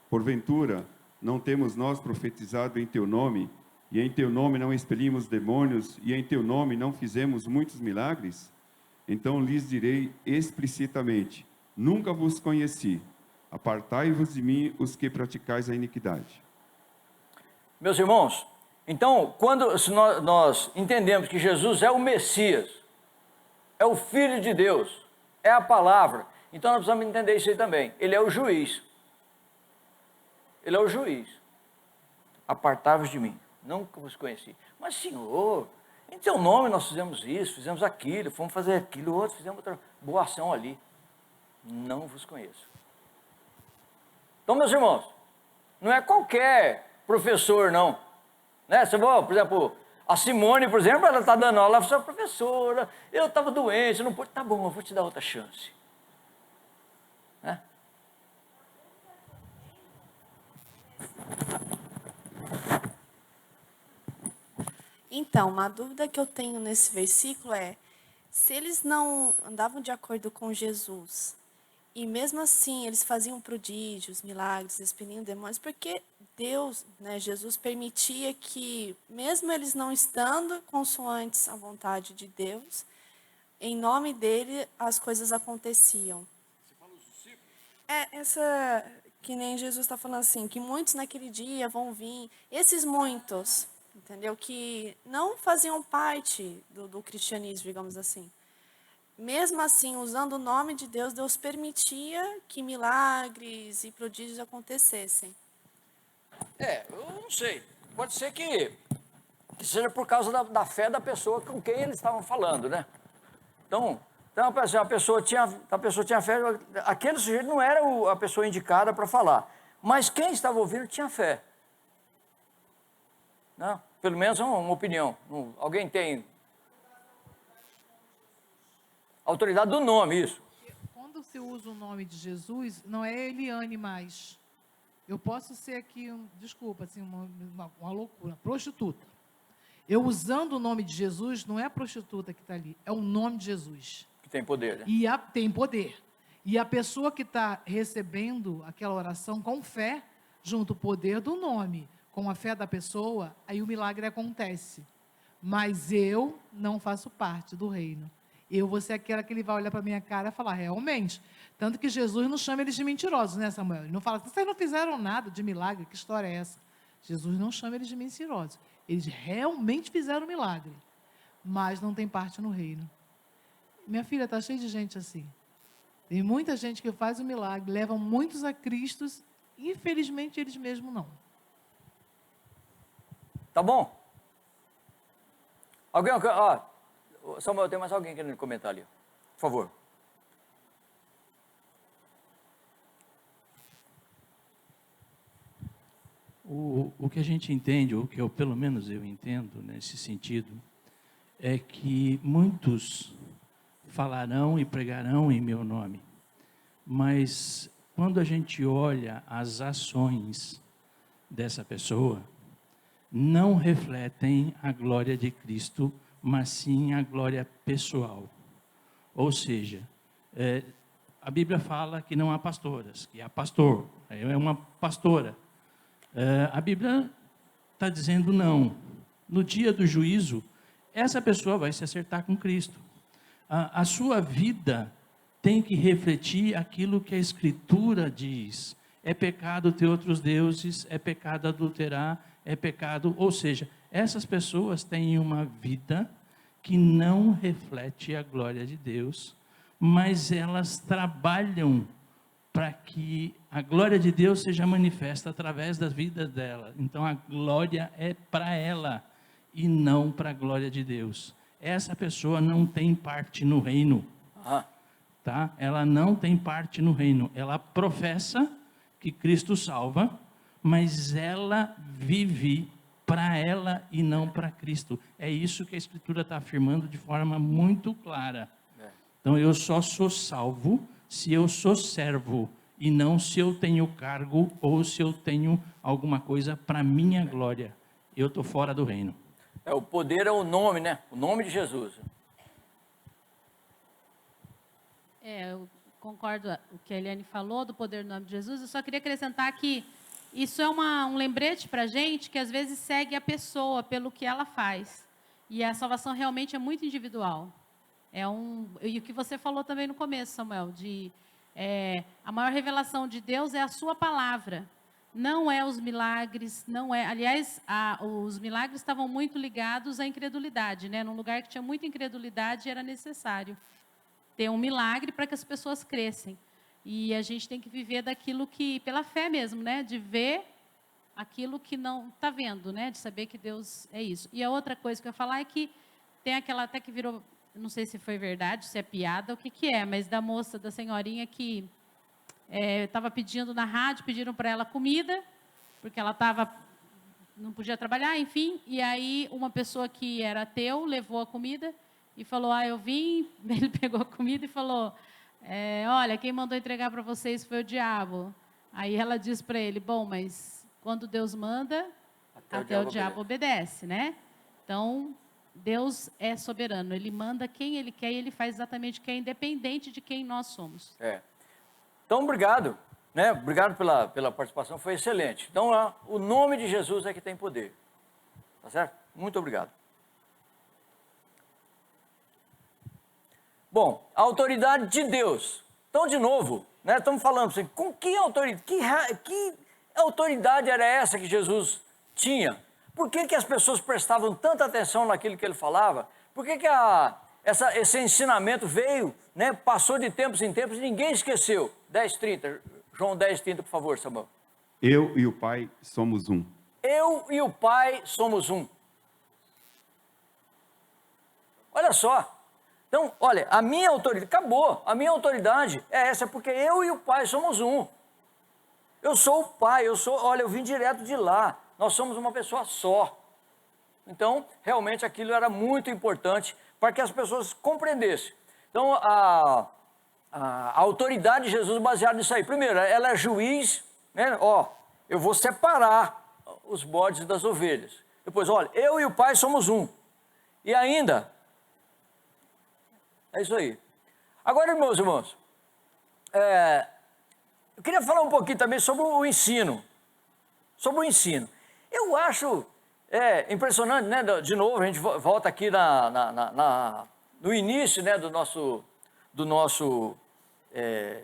porventura não temos nós profetizado em teu nome, e em teu nome não expelimos demônios, e em teu nome não fizemos muitos milagres? Então lhes direi explicitamente: nunca vos conheci. Apartai-vos de mim, os que praticais a iniquidade. Meus irmãos, então, se nós entendemos que Jesus é o Messias, é o Filho de Deus, é a palavra, então nós precisamos entender isso aí também. Ele é o juiz. Ele é o juiz. Apartai-vos de mim, nunca vos conheci. Mas, Senhor, em teu nome nós fizemos isso, fizemos aquilo, fomos fazer aquilo, outro, fizemos outra boa ação ali. Não vos conheço. Então, meus irmãos, não é qualquer professor, não. Né? Você vai, por exemplo, a Simone, por exemplo, ela está dando aula, ela fala: professora, eu estava doente, não pude. Tá bom, eu vou te dar outra chance. Né? Então, uma dúvida que eu tenho nesse versículo é: se eles não andavam de acordo com Jesus, e mesmo assim eles faziam prodígios, milagres, expelindo demônios, porque Deus, né, Jesus permitia que, mesmo eles não estando consoantes à vontade de Deus, em nome dele as coisas aconteciam? Você fala os discípulos? Que nem Jesus está falando assim, que muitos naquele dia vão vir, esses muitos, entendeu? Que não faziam parte do cristianismo, digamos assim. Mesmo assim, usando o nome de Deus, Deus permitia que milagres e prodígios acontecessem. Eu não sei. Pode ser que seja por causa da fé da pessoa com quem eles estavam falando, né? Então a pessoa tinha fé, aquele sujeito não era a pessoa indicada para falar, mas quem estava ouvindo tinha fé. Não? Pelo menos uma opinião. Alguém tem autoridade do nome, isso. Quando se usa o nome de Jesus, não é Eliane mais. Eu posso ser aqui, desculpa, assim, uma loucura, prostituta. Eu usando o nome de Jesus, não é a prostituta que está ali, é o nome de Jesus. Que tem poder, né? Tem poder. E a pessoa que está recebendo aquela oração com fé, junto o poder do nome, com a fé da pessoa, aí o milagre acontece. Mas eu não faço parte do reino. Eu vou ser aquela que ele vai olhar para a minha cara e falar: realmente. Tanto que Jesus não chama eles de mentirosos, né, Samuel? Ele não fala: vocês não fizeram nada de milagre, que história é essa? Jesus não chama eles de mentirosos. Eles realmente fizeram milagre, mas não tem parte no reino. Minha filha, está cheia de gente assim. Tem muita gente que faz o milagre, levam muitos a Cristo, infelizmente eles mesmos não. Tá bom? Samuel, tem mais alguém querendo comentar ali? Por favor. O que a gente entende, o que pelo menos eu entendo nesse sentido, é que muitos falarão e pregarão em meu nome, mas quando a gente olha as ações dessa pessoa, não refletem a glória de Cristo, mas sim a glória pessoal. Ou seja, a Bíblia fala que não há pastoras, que há pastor, é uma pastora. A Bíblia está dizendo não. No dia do juízo, essa pessoa vai se acertar com Cristo. A sua vida tem que refletir aquilo que a Escritura diz. É pecado ter outros deuses, é pecado adulterar, é pecado... Ou seja, essas pessoas têm uma vida que não reflete a glória de Deus, mas elas trabalham para que a glória de Deus seja manifesta através das vidas dela. Então a glória é para ela e não para a glória de Deus. Essa pessoa não tem parte no reino. Tá? Ela não tem parte no reino. Ela professa que Cristo salva, mas ela vive para ela e não para Cristo. É isso que a Escritura está afirmando de forma muito clara. Então eu só sou salvo se eu sou servo, e não se eu tenho cargo ou se eu tenho alguma coisa para minha glória. Eu estou fora do reino. O poder é o nome, né? O nome de Jesus. Eu concordo com o que a Eliane falou do poder do nome de Jesus. Eu só queria acrescentar que isso é um lembrete para a gente que às vezes segue a pessoa pelo que ela faz. E a salvação realmente é muito individual. E o que você falou também no começo, Samuel, a maior revelação de Deus é a sua palavra. Não é os milagres, não é... Aliás, os milagres estavam muito ligados à incredulidade, né? Num lugar que tinha muita incredulidade, era necessário ter um milagre para que as pessoas crescem. E a gente tem que viver daquilo que, pela fé mesmo, né? De ver aquilo que não está vendo, né? De saber que Deus é isso. E a outra coisa que eu ia falar é que tem aquela até que virou, não sei se foi verdade, se é piada, o que é, mas da moça, da senhorinha que estava pedindo na rádio, pediram para ela comida, porque ela não podia trabalhar, enfim, e aí uma pessoa que era ateu levou a comida e falou, eu vim, ele pegou a comida e falou, olha, quem mandou entregar para vocês foi o diabo. Aí ela disse para ele, bom, mas quando Deus manda, até o diabo obedece, né? Então, Deus é soberano, Ele manda quem Ele quer e Ele faz exatamente o que é, independente de quem nós somos. Então, obrigado, né? Obrigado pela participação, foi excelente. Então, o nome de Jesus é que tem poder, tá certo? Muito obrigado. Bom, a autoridade de Deus. Então, de novo, né? Estamos falando assim, com que autoridade, que autoridade era essa que Jesus tinha? Por que as pessoas prestavam tanta atenção naquilo que ele falava? Por que esse ensinamento veio, né, passou de tempos em tempos e ninguém esqueceu? 10:30, João 10:30, por favor, Samuel. Eu e o Pai somos um. Eu e o Pai somos um. Olha só. Então, olha, a minha autoridade, acabou. A minha autoridade é essa, porque eu e o Pai somos um. Eu sou o Pai, olha, eu vim direto de lá. Nós somos uma pessoa só. Então, realmente aquilo era muito importante para que as pessoas compreendessem. Então, a autoridade de Jesus baseada nisso aí. Primeiro, ela é juiz, né? Eu vou separar os bodes das ovelhas. Depois, olha, eu e o Pai somos um. E ainda, é isso aí. Agora, meus irmãos, eu queria falar um pouquinho também sobre o ensino. Sobre o ensino. Eu acho impressionante, né? De novo, a gente volta aqui no início, né, do nosso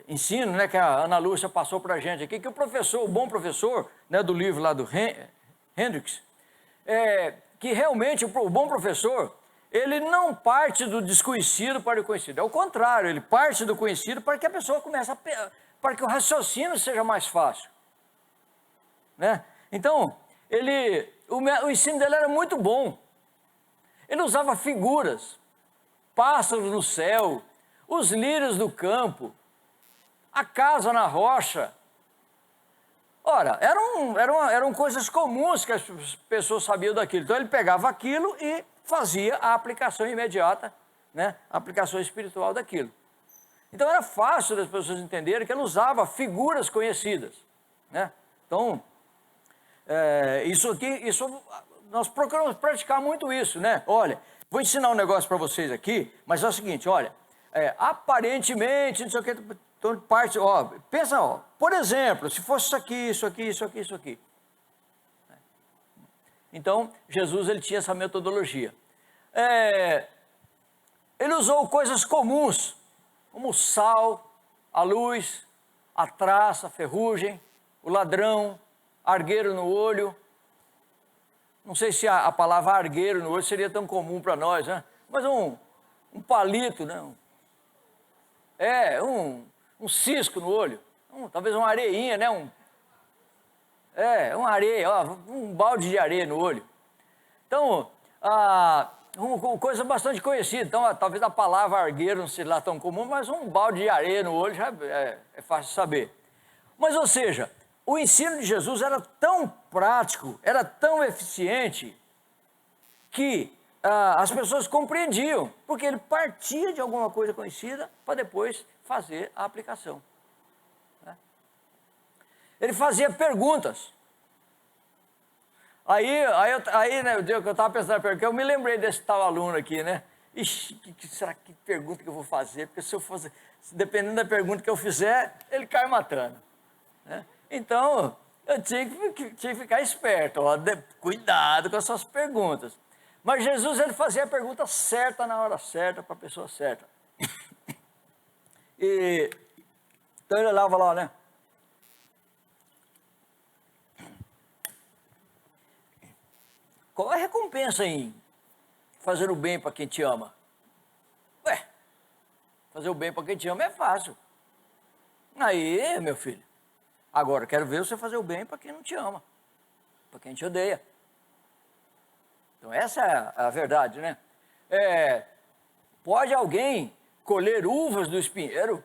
ensino, né, que a Ana Lúcia passou para a gente aqui, que o bom professor, né, do livro lá do Hendricks, que realmente o bom professor, ele não parte do desconhecido para o conhecido, é o contrário, ele parte do conhecido para que a pessoa comece para que o raciocínio seja mais fácil, né? Então, o ensino dele era muito bom. Ele usava figuras, pássaros no céu, os lírios do campo, a casa na rocha. Ora, eram coisas comuns que as pessoas sabiam daquilo. Então ele pegava aquilo e fazia a aplicação imediata, né? A aplicação espiritual daquilo. Então era fácil das pessoas entenderem que ele usava figuras conhecidas, né? Então, isso nós procuramos praticar muito isso, né? Olha, vou ensinar um negócio para vocês aqui, mas é o seguinte, olha, aparentemente, não sei o que, então parte, pensa, por exemplo, se fosse isso aqui, isso aqui, isso aqui, isso aqui. Então, Jesus, ele tinha essa metodologia. Ele usou coisas comuns, como o sal, a luz, a traça, a ferrugem, o ladrão, argueiro no olho. Não sei se a palavra argueiro no olho seria tão comum para nós, né? Mas um palito, né? Um cisco no olho, talvez uma areinha, né? Uma areia, um balde de areia no olho. Então, uma coisa bastante conhecida. Então, talvez a palavra argueiro não seja lá tão comum, mas um balde de areia no olho já é fácil de saber. Mas, ou seja, o ensino de Jesus era tão prático, era tão eficiente, que as pessoas compreendiam, porque ele partia de alguma coisa conhecida para depois fazer a aplicação. Né? Ele fazia perguntas. Aí né, o dia que eu estava pensando, porque eu me lembrei desse tal aluno aqui, né? Ixi, que pergunta que eu vou fazer? Porque se eu fosse, dependendo da pergunta que eu fizer, ele cai matando. Né? Então, eu tinha que ficar esperto, cuidado com as suas perguntas. Mas Jesus, ele fazia a pergunta certa na hora certa, para a pessoa certa. Então ele olhava lá, né? Qual é a recompensa em fazer o bem para quem te ama? Ué, fazer o bem para quem te ama é fácil. Aí, meu filho, agora quero ver você fazer o bem para quem não te ama, para quem te odeia. Então essa é a verdade, né? Pode alguém colher uvas do espinheiro?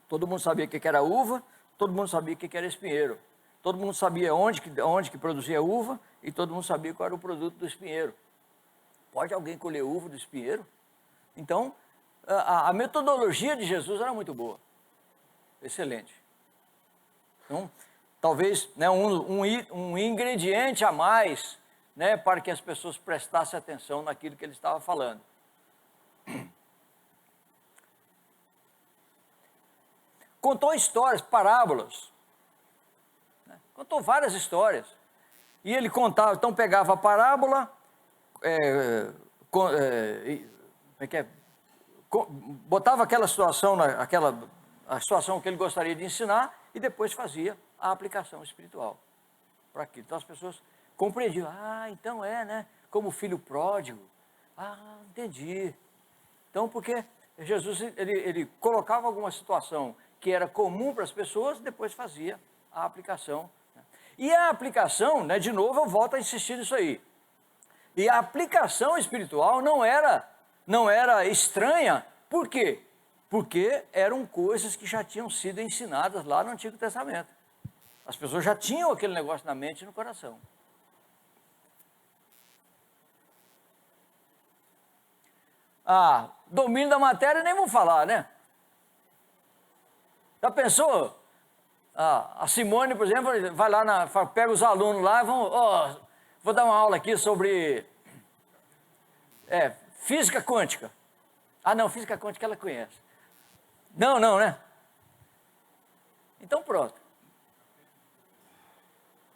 Todo mundo sabia o que era uva, todo mundo sabia o que era espinheiro. Todo mundo sabia onde que produzia uva e todo mundo sabia qual era o produto do espinheiro. Pode alguém colher uva do espinheiro? Então, a metodologia de Jesus era muito boa. Excelente. Então, talvez, né, um ingrediente a mais, né, para que as pessoas prestassem atenção naquilo que ele estava falando. Contou histórias, parábolas. Contou várias histórias. E ele contava, então pegava a parábola, botava aquela situação, a situação que ele gostaria de ensinar, e depois fazia a aplicação espiritual para aquilo. Então as pessoas compreendiam. Então né? Como o filho pródigo. Entendi. Então, porque Jesus, ele colocava alguma situação que era comum para as pessoas, depois fazia a aplicação. E a aplicação, né, de novo, eu volto a insistir nisso aí. E a aplicação espiritual não era estranha. Por quê? Porque eram coisas que já tinham sido ensinadas lá no Antigo Testamento. As pessoas já tinham aquele negócio na mente e no coração. Domínio da matéria nem vamos falar, né? Já pensou? A Simone, por exemplo, vai lá, pega os alunos lá e vou dar uma aula aqui sobre física quântica. Não, física quântica ela conhece. Não, né? Então pronto.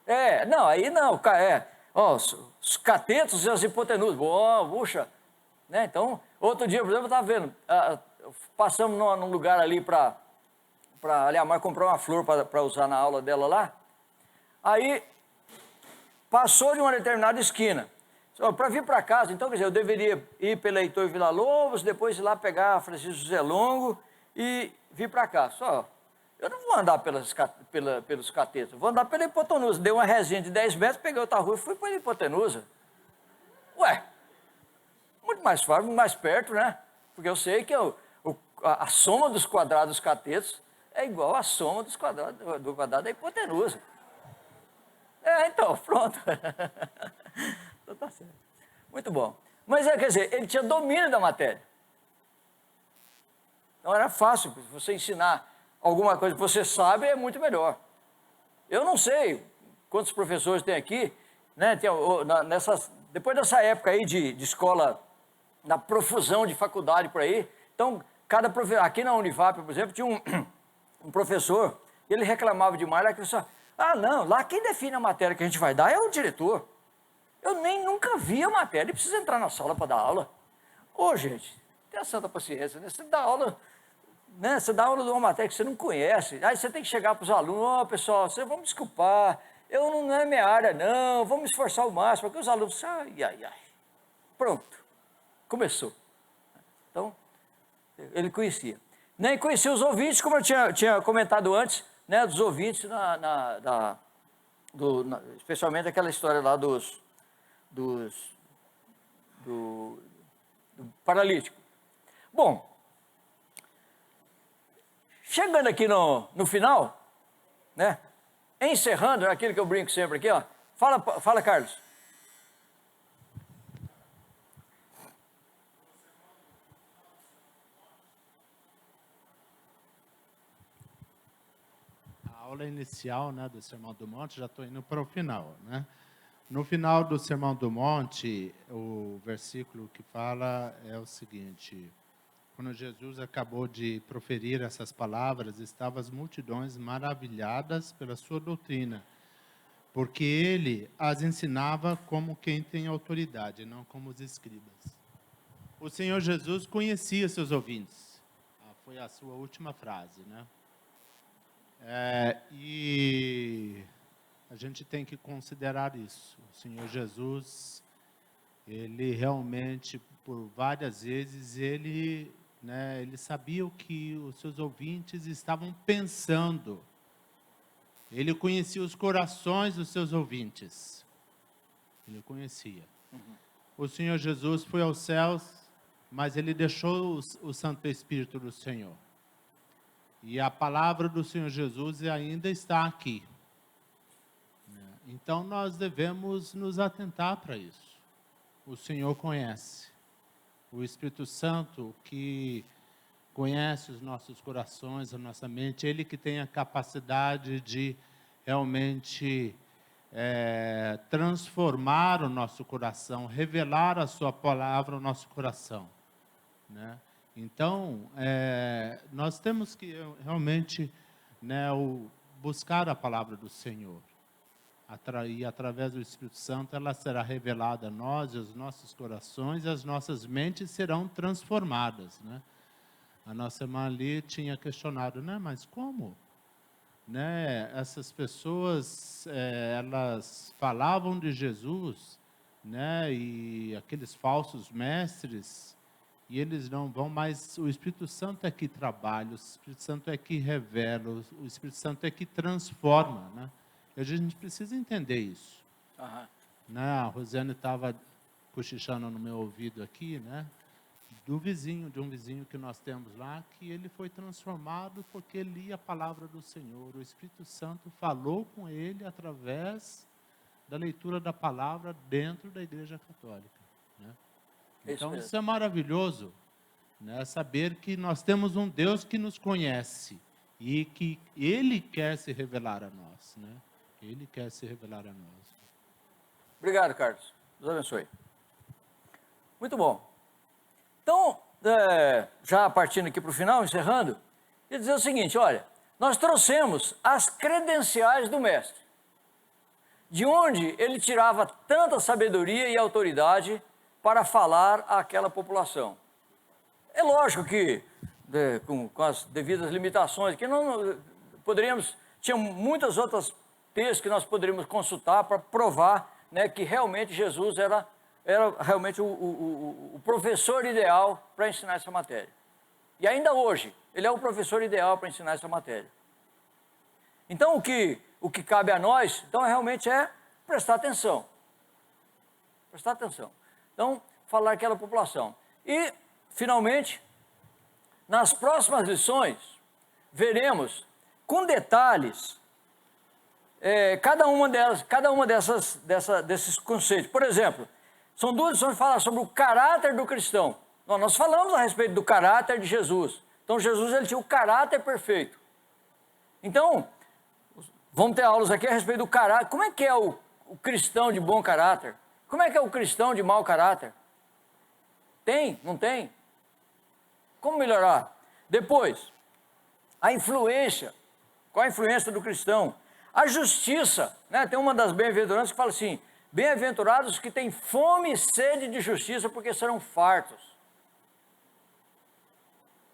Aí não. Os catetos e as hipotenusas. Puxa. Né? Então, outro dia, por exemplo, eu estava vendo, passamos num lugar ali para a mãe comprar uma flor para usar na aula dela lá. Aí, passou de uma determinada esquina. Para vir para casa, então, quer dizer, eu deveria ir pela Heitor Villa-Lobos, depois ir lá pegar Francisco José Longo e vir para cá. Eu não vou andar pelos catetos, vou andar pela hipotenusa. Dei uma resinha de 10 metros, peguei outra rua e fui para a hipotenusa. Muito mais fácil, muito mais perto, né? Porque eu sei que a soma dos quadrados dos catetos é igual à soma dos quadrados do quadrado da hipotenusa. Então, pronto. Então tá certo. Muito bom. Mas, quer dizer, ele tinha domínio da matéria. Então era fácil, você ensinar alguma coisa que você sabe é muito melhor. Eu não sei quantos professores tem aqui, né? Depois dessa época aí de escola, na profusão de faculdade por aí, então, aqui na Univap, por exemplo, tinha um professor, ele reclamava demais, ele disse, não, lá quem define a matéria que a gente vai dar é o diretor. Eu nunca vi a matéria, ele precisa entrar na sala para dar aula. Gente, tenha santa paciência, né? Você dá aula, né? Você dá aula de uma matéria que você não conhece, aí você tem que chegar para os alunos, pessoal, vocês vão me desculpar, não é minha área não, vamos me esforçar o máximo, porque os alunos, ai, pronto, começou. Então, ele conhecia. Nem conhecia os ouvintes, como eu tinha comentado antes, né, dos ouvintes, especialmente aquela história lá do paralítico. Bom, chegando aqui no final, né, encerrando, é aquilo que eu brinco sempre aqui, ó, fala Carlos. A aula inicial, né, do Sermão do Monte, já estou indo para o final, né? No final do Sermão do Monte, o versículo que fala é o seguinte: quando Jesus acabou de proferir essas palavras, estavam as multidões maravilhadas pela sua doutrina, porque ele as ensinava como quem tem autoridade, não como os escribas. O Senhor Jesus conhecia seus ouvintes. Foi a sua última frase, né? E a gente tem que considerar isso. O Senhor Jesus, ele realmente, por várias vezes, ele sabia o que os seus ouvintes estavam pensando. Ele conhecia os corações dos seus ouvintes. Ele conhecia. O Senhor Jesus foi aos céus, mas ele deixou o Santo Espírito do Senhor. E a palavra do Senhor Jesus ainda está aqui. Então, nós devemos nos atentar para isso. O Senhor conhece. O Espírito Santo, que conhece os nossos corações, a nossa mente, ele que tem a capacidade de realmente transformar o nosso coração, revelar a sua palavra ao nosso coração, né? Então, nós temos que realmente, né, buscar a palavra do Senhor. E através do Espírito Santo ela será revelada a nós, e os nossos corações, e as nossas mentes serão transformadas, né? A nossa irmã ali tinha questionado, né, mas como? Né, essas pessoas, elas falavam de Jesus, né, e aqueles falsos mestres, e eles não vão, mas o Espírito Santo é que trabalha, o Espírito Santo é que revela, o Espírito Santo é que transforma, né? E a gente precisa entender isso. Né? A Rosiane estava cochichando no meu ouvido aqui, né? De um vizinho que nós temos lá, que ele foi transformado porque ele lia a palavra do Senhor. O Espírito Santo falou com ele através da leitura da palavra dentro da Igreja Católica, né? Então, isso é maravilhoso, né? Saber que nós temos um Deus que nos conhece e que Ele quer se revelar a nós, né? Ele quer se revelar a nós. Obrigado, Carlos. Deus abençoe. Muito bom. Então, já partindo aqui para o final, encerrando, quer dizer o seguinte, olha, nós trouxemos as credenciais do mestre, de onde ele tirava tanta sabedoria e autoridade para falar àquela população. É lógico que, com as devidas limitações, que não poderíamos, tinha muitas outras textos que nós poderíamos consultar para provar, né, que realmente Jesus era realmente o professor ideal para ensinar essa matéria. E ainda hoje, ele é o professor ideal para ensinar essa matéria. Então, o que cabe a nós, então, realmente é prestar atenção. Prestar atenção. Então, falar àquela população. E, finalmente, nas próximas lições, veremos com detalhes cada uma desses conceitos. Por exemplo, são duas lições que falam sobre o caráter do cristão. Nós falamos a respeito do caráter de Jesus. Então, Jesus ele tinha o caráter perfeito. Então, vamos ter aulas aqui a respeito do caráter. Como é que é o cristão de bom caráter? Como é que é o cristão de mau caráter? Tem? Não tem? Como melhorar? Depois, a influência. Qual a influência do cristão? A justiça, né? Tem uma das bem-aventuranças que fala assim, bem-aventurados que têm fome e sede de justiça, porque serão fartos.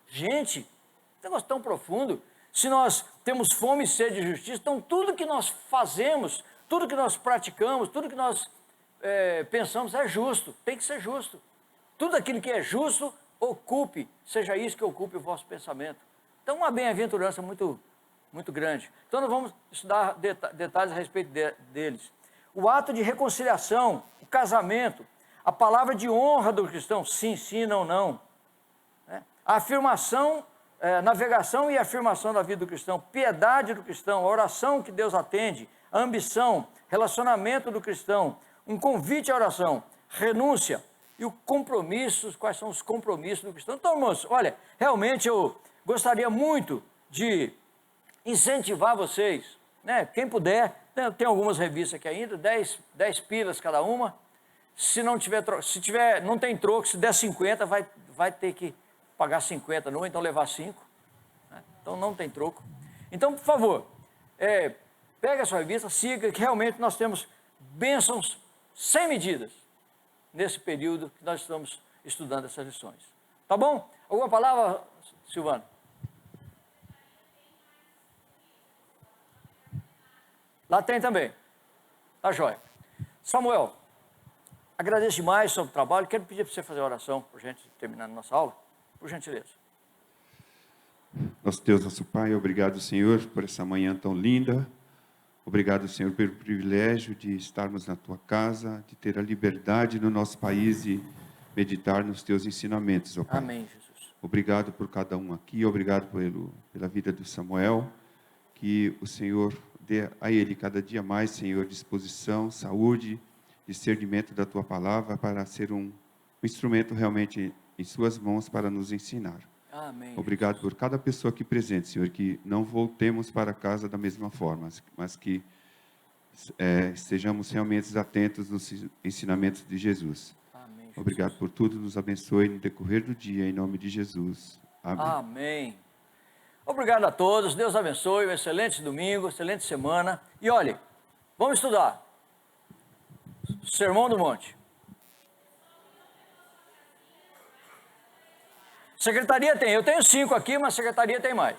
Gente, que negócio tão profundo. Se nós temos fome e sede de justiça, então tudo que nós fazemos, tudo que nós praticamos, tudo que nós pensamos é justo, tem que ser justo. Tudo aquilo que é justo, ocupe, seja isso que ocupe o vosso pensamento. Então, uma bem-aventurança muito, muito grande. Então, nós vamos estudar detalhes a respeito deles. O ato de reconciliação, o casamento, a palavra de honra do cristão, sim, sim, não, não. A afirmação, navegação e afirmação da vida do cristão, piedade do cristão, a oração que Deus atende, a ambição, relacionamento do cristão, um convite à oração, renúncia e o compromisso, quais são os compromissos do cristão. Então, irmãos, olha, realmente eu gostaria muito de incentivar vocês, né? Quem puder, tem algumas revistas aqui ainda, 10 pilas cada uma. Se não tiver, não tem troco, se der 50, vai ter que pagar 50 numa, então levar 5. Né? Então não tem troco. Então, por favor, pega a sua revista, siga, que realmente nós temos bênçãos sem medidas nesse período que nós estamos estudando essas lições. Tá bom? Alguma palavra, Silvana? Lá tem também. Tá jóia. Samuel, agradeço demais sobre o trabalho. Quero pedir para você fazer a oração, por gente, terminando a nossa aula. Por gentileza. Nosso Deus, nosso Pai, obrigado, Senhor, por essa manhã tão linda. Obrigado, Senhor, pelo privilégio de estarmos na Tua casa, de ter a liberdade no nosso país e meditar nos Teus ensinamentos, ó Pai. Amém, Jesus. Obrigado por cada um aqui, obrigado pela vida do Samuel, que o Senhor dê a ele cada dia mais, Senhor, disposição, saúde, discernimento da Tua palavra para ser um instrumento realmente em Suas mãos para nos ensinar. Amém. Obrigado por cada pessoa aqui presente, Senhor, que não voltemos para casa da mesma forma, mas que estejamos realmente atentos nos ensinamentos de Jesus. Amém, Jesus. Obrigado por tudo, nos abençoe no decorrer do dia, em nome de Jesus. Amém. Amém. Obrigado a todos, Deus abençoe, um excelente domingo, excelente semana. E olhe, vamos estudar. Sermão do Monte. Secretaria tem, eu tenho 5 aqui, mas a secretaria tem mais.